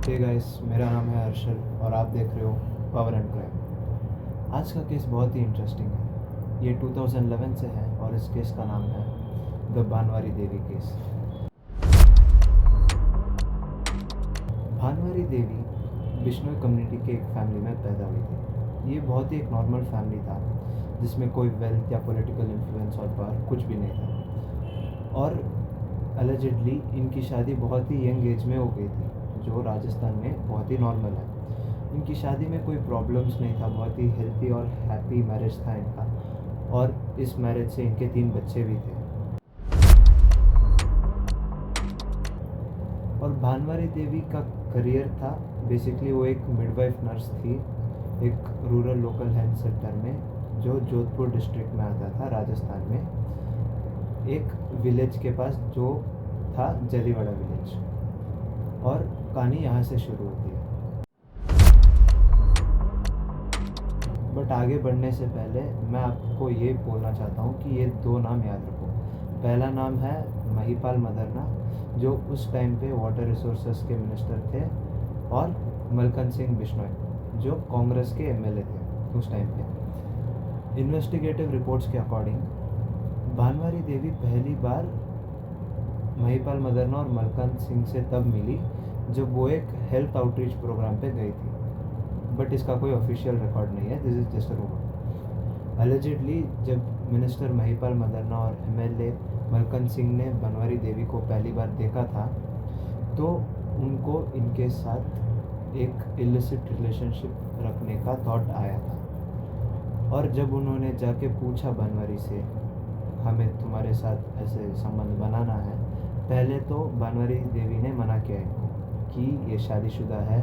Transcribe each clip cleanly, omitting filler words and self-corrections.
Hey guys, मेरा नाम है हर्षल और आप देख रहे हो पावर एंड क्राइम। आज का केस बहुत ही इंटरेस्टिंग है। ये 2011 से है और इस केस का नाम है the Bhanwari Devi case. Bhanwari Devi Bishnoi community के एक फैमिली में पैदा हुई थी। ये बहुत ही एक नॉर्मल फैमिली था जिसमें कोई वेल्थ या पॉलिटिकल इन्फ्लुएंस और पावर कुछ भी नहीं था। और अलेजेडली इनकी शादी बहुत ही यंग एज में हो गई थी, जो राजस्थान में बहुत ही नॉर्मल है। इनकी शादी में कोई प्रॉब्लम्स नहीं था, बहुत ही हेल्थी और हैप्पी मैरिज था इनका। और इस मैरिज से इनके 3 बच्चे भी थे। और भानवारी देवी का करियर था, बेसिकली वो एक मिडवाइफ नर्स थी एक रूरल लोकल हेल्थ सेंटर में, जो जोधपुर डिस्ट्रिक्ट में आता था राजस्थान में, एक विलेज के पास जो था जलीवाड़ा विलेज। और कहानी यहाँ से शुरू होती है। बट आगे बढ़ने से पहले मैं आपको ये बोलना चाहता हूँ कि ये 2 नाम याद रखो। पहला नाम है महिपाल मदरना, जो उस टाइम पे वाटर रिसोर्सेस के मिनिस्टर थे, और मलकन सिंह बिश्नोई, जो कांग्रेस के एमएलए थे उस टाइम पे। इन्वेस्टिगेटिव रिपोर्ट्स के अकॉर्डिंग भानवारी देवी पहली बार महिपाल मदरना और मलकन सिंह से तब मिली जब वो एक हेल्थ आउटरीच प्रोग्राम पे गई थी। बट इसका कोई ऑफिशियल रिकॉर्ड नहीं है, this is just a rumour. Allegedly जब मिनिस्टर महिपाल मदरना और एमएलए मलकन सिंह ने भानवारी देवी को पहली बार देखा था, तो उनको इनके साथ एक इलिसिट रिलेशनशिप रखने का थॉट आया था। और जब उन्होंने जाके पूछा भानवारी से, हमें तुम्हारे साथ ऐसे संबंध बनाना है, पहले तो भानवारी देवी ने मना किया इनको कि ये शादीशुदा है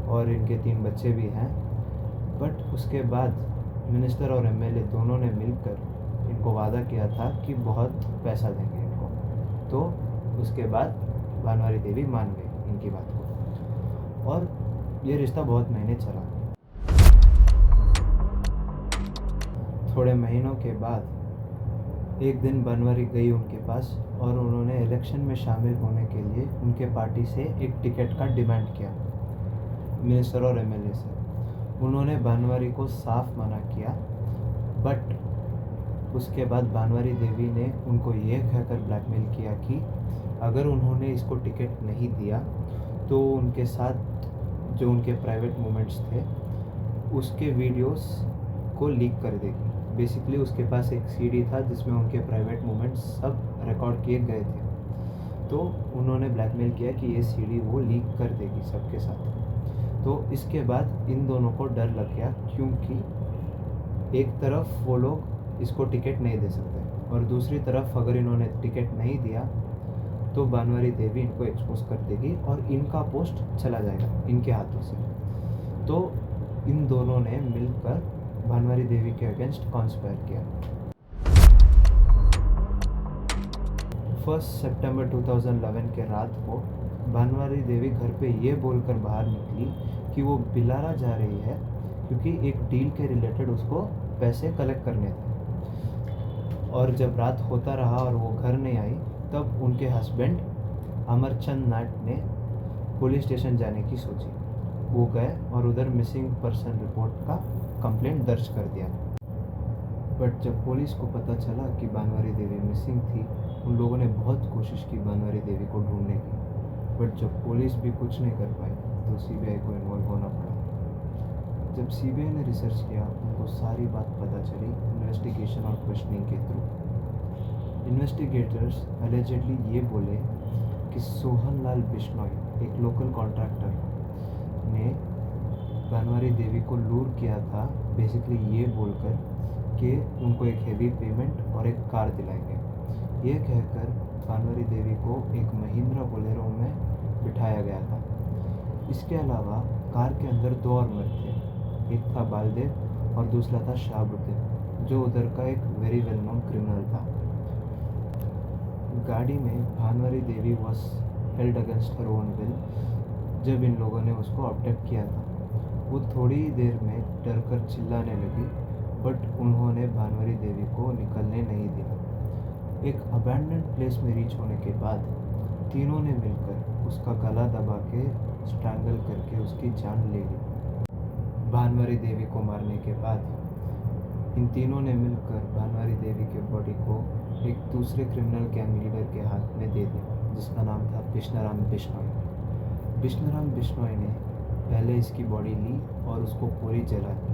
और इनके 3 बच्चे भी हैं। बट उसके बाद मिनिस्टर और एमएलए दोनों ने मिलकर इनको वादा किया था कि बहुत पैसा देंगे इनको। तो उसके बाद भानवारी देवी मान गई इनकी बात को, और ये रिश्ता बहुत महीने चला। थोड़े महीनों के बाद एक दिन भानवारी गई उनके पास और उन्होंने इलेक्शन में शामिल होने के लिए उनके पार्टी से एक टिकट का डिमांड किया मिनिस्टर और एमएलए से। उन्होंने भानवारी को साफ मना किया। बट उसके बाद भानवारी देवी ने उनको ये कहकर ब्लैकमेल किया कि अगर उन्होंने इसको टिकट नहीं दिया तो उनके साथ जो उनके प्राइवेट मोमेंट्स थे उसके वीडियोस को लीक कर देगी। बेसिकली उसके पास एक सीडी था जिसमें उनके प्राइवेट मोमेंट्स सब रिकॉर्ड किए गए थे। तो उन्होंने ब्लैकमेल किया कि ये सीडी वो लीक कर देगी सबके साथ। तो इसके बाद इन दोनों को डर लग गया, क्योंकि एक तरफ वो लोग इसको टिकट नहीं दे सकते और दूसरी तरफ अगर इन्होंने टिकट नहीं दिया तो भानवारी देवी इनको एक्सपोज कर देगी और इनका पोस्ट चला जाएगा इनके हाथों से। तो इन दोनों ने मिलकर भानवारी देवी के अगेंस्ट कॉन्स्पायर किया। 1 सितंबर 2011 के रात को भानवारी देवी घर पे ये बोलकर बाहर निकली कि वो बिलारा जा रही है, क्योंकि एक डील के रिलेटेड उसको पैसे कलेक्ट करने थे। और जब रात होता रहा और वो घर नहीं आई, तब उनके हस्बैंड अमरचंद नाट ने पुलिस स्टेशन जाने की सोची। वो गए और उधर मिसिंग पर्सन रिपोर्ट का कंप्लेंट दर्ज कर दिया। बट जब पुलिस को पता चला कि भानवारी देवी मिसिंग थी, उन लोगों ने बहुत कोशिश की भानवारी देवी को ढूंढने की। बट जब पुलिस भी कुछ नहीं कर पाई तो सीबीआई को इन्वॉल्व होना पड़ा। जब सीबीआई ने रिसर्च किया, उनको सारी बात पता चली इन्वेस्टिगेशन और क्वेश्चनिंग के थ्रू। इन्वेस्टिगेटर्स अलेजेडली ये बोले कि सोहनलाल बिश्नोई, एक लोकल कॉन्ट्रैक्टर, ने भानवारी देवी को लूर किया था, बेसिकली ये बोलकर कि उनको एक हेवी पेमेंट और एक कार दिलाएंगे। ये कहकर भानवारी देवी को एक महिंद्रा बोलेरो में बिठाया गया था। इसके अलावा कार के अंदर 2 और मर्द थे, एक था बालदेव और दूसरा था शाहबुद्दीन, जो उधर का एक वेरी वेल नोन क्रिमिनल था। गाड़ी में Bhanwari Devi was held against her own will जब इन लोगों ने उसको अबडक्ट किया था। वो थोड़ी देर में डर कर चिल्लाने लगी, बट उन्होंने भानवारी देवी को निकलने नहीं दिया। एक अबैंडन्ड प्लेस में रीच होने के बाद तीनों ने मिलकर उसका गला दबा के स्ट्रैंगल करके उसकी जान ले ली। भानवरी देवी को मारने के बाद इन तीनों ने मिलकर भानवरी देवी के बॉडी को एक दूसरे क्रिमिनल गैंग लीडर के हाथ में दे दिया, जिसका नाम था बिश्नोई। बिश्नोई ने पहले इसकी बॉडी ली और उसको पूरी जला दी।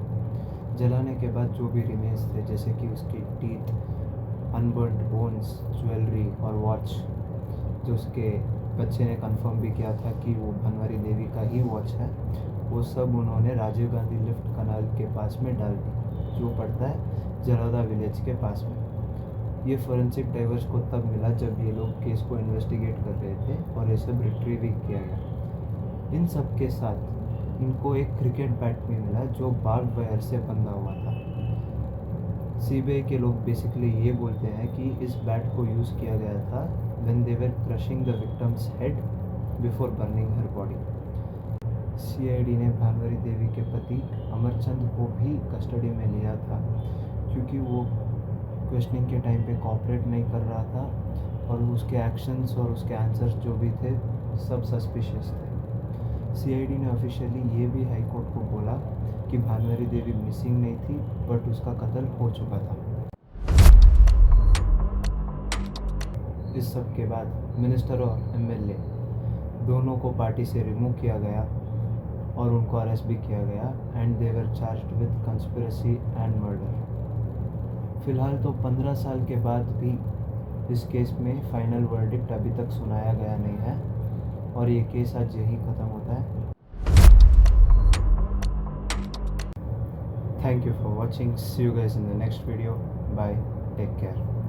जलाने के बाद जो भी रिमेन्स थे, जैसे कि उसकी टीथ, अनबर्न्ड बोन्स, ज्वेलरी और वॉच, जो उसके बच्चे ने कंफर्म भी किया था कि वो भानवरी देवी का ही वॉच है, वो सब उन्होंने राजीव गांधी लिफ्ट कनाल के पास में डाल दी, जो पड़ता है जलोदा विलेज के पास में। ये फोरेंसिक डाइवर्स को तब मिला जब ये लोग केस को इन्वेस्टिगेट कर रहे थे और ये सब रिट्रीव किया गया। इन सब के साथ इनको एक क्रिकेट बैट भी मिला जो बार्ब वायर से बंधा हुआ था। सीबीआई के लोग बेसिकली ये बोलते हैं कि इस बैट को यूज़ किया गया था when they were crushing the victim's head before burning her body। CID ने भानवरी देवी के पति अमरचंद को भी कस्टडी में लिया था, क्योंकि वो क्वेश्चनिंग के टाइम पे कोऑपरेट नहीं कर रहा था और उसके एक्शंस और उसके आंसर्स जो भी थे सब सस्पिशियस थे। सीआईडी ने ऑफिशियली ये भी हाई कोर्ट को बोला कि भानवरी देवी मिसिंग नहीं थी, बट उसका कत्ल हो चुका था। इस सब के बाद मिनिस्टर और एमएलए दोनों को पार्टी से रिमूव किया गया और उनको अरेस्ट भी किया गया and they were charged with conspiracy and murder. फिलहाल तो 15 साल के बाद भी इस केस में फाइनल वर्डिक्ट अभी तक सुनाया गया नहीं है और ये केस आज यही ख़त्म होता है। Thank you for watching. See you guys in the next video. Bye, take care.